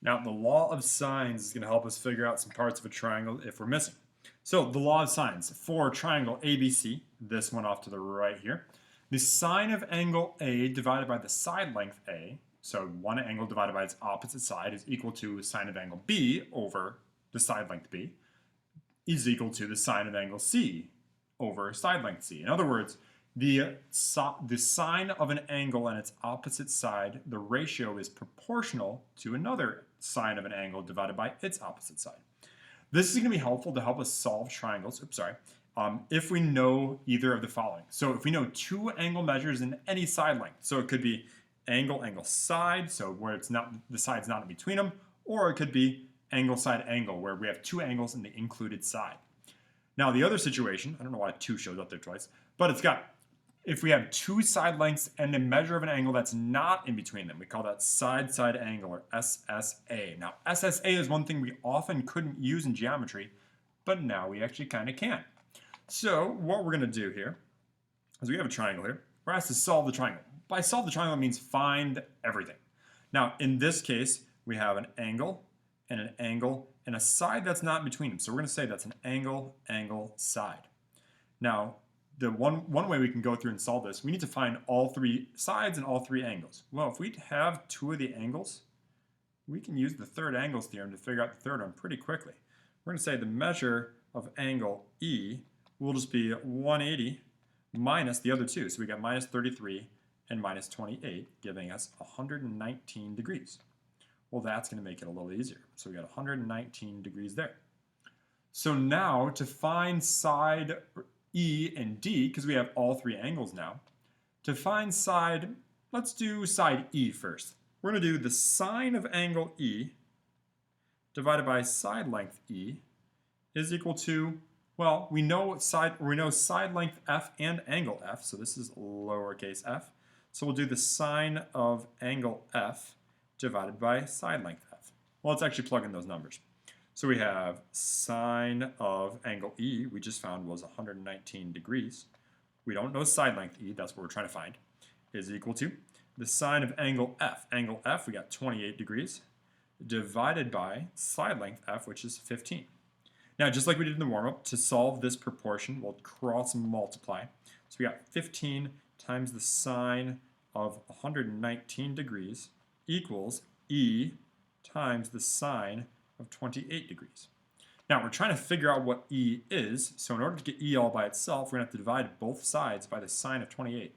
Now, the law of sines is going to help us figure out some parts of a triangle if we're missing. So, the law of sines for triangle ABC, this one off to the right here, the sine of angle A divided by the side length A, so one angle divided by its opposite side is equal to sine of angle B over the side length B, is equal to the sine of angle C over side length C. In other words, the sine of an angle and its opposite side, the ratio is proportional to another sine of an angle divided by its opposite side. This is going to be helpful to help us solve triangles, if we know either of the following. So if we know two angle measures in any side length, so it could be angle, angle, side, so where it's not, the side's not in between them, or it could be angle, side, angle, where we have two angles in the included side. Now the other situation, I don't know why 2 shows up there twice, but it's got, if we have two side lengths and a measure of an angle that's not in between them, we call that side-side angle, or SSA. Now SSA is one thing we often couldn't use in geometry, but now we actually kind of can. So what we're going to do here is we have a triangle here. We're asked to solve the triangle. By solve the triangle, it means find everything. Now in this case, we have an angle, and a side that's not in between them. So we're going to say that's an angle, angle, side. Now, the one way we can go through and solve this, we need to find all three sides and all three angles. Well, if we have two of the angles, we can use the third angles theorem to figure out the third one pretty quickly. We're going to say the measure of angle E will just be 180 minus the other two. So we got minus 33 and minus 28, giving us 119 degrees. Well, that's going to make it a little easier. So we got 119 degrees there. So now to find side E and D, because we have all three angles now, to find side, let's do side E first. We're going to do the sine of angle E divided by side length E is equal to, well, we know side length F and angle F, so this is lowercase f. So we'll do the sine of angle F divided by side length F. Well, let's actually plug in those numbers. So we have sine of angle E, we just found was 119 degrees. We don't know side length E, that's what we're trying to find, is equal to the sine of angle F. Angle F, we got 28 degrees, divided by side length F, which is 15. Now, just like we did in the warm-up, to solve this proportion, we'll cross multiply. So we got 15 times the sine of 119 degrees equals E times the sine of 28 degrees. Now we're trying to figure out what E is, so in order to get E all by itself, we're going to have to divide both sides by the sine of 28.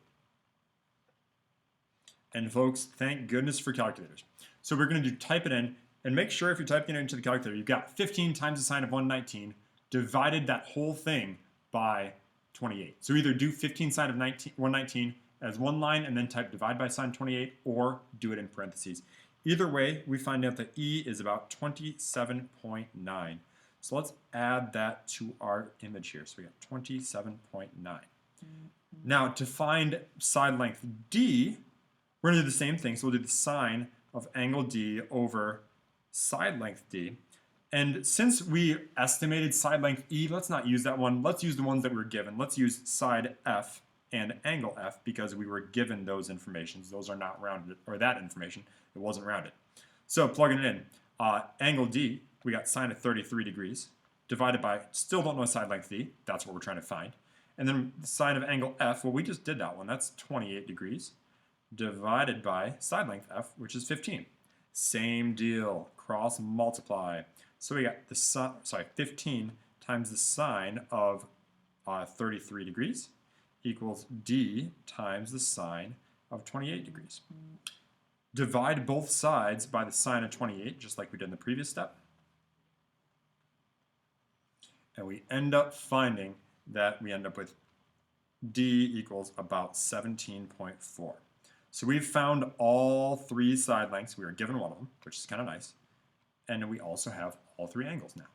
And folks, thank goodness for calculators. So we're going to type it in, and make sure if you're typing it into the calculator, you've got 15 times the sine of 119 divided that whole thing by 28. So either do 15 sine of 119 as one line and then type divide by sine 28, or do it in parentheses. Either way, we find out that E is about 27.9. So let's add that to our image here. So we got 27.9. Now to find side length D, we're going to do the same thing. So we'll do the sine of angle D over side length D. And since we estimated side length E, let's not use that one. Let's use the ones that we were given. Let's use side F and angle F because we were given those informations. Those are not rounded, or that information, it wasn't rounded. So plugging it in, angle D, we got sine of 33 degrees, divided by, still don't know side length D, that's what we're trying to find. And then the sine of angle F, well, we just did that one, that's 28 degrees, divided by side length F, which is 15. Same deal, cross multiply. So we got the 15 times the sine of 33 degrees equals D times the sine of 28 degrees. Divide both sides by the sine of 28, just like we did in the previous step. And we end up finding that we end up with D equals about 17.4. So we've found all three side lengths. We were given one of them, which is kind of nice. And we also have all three angles now.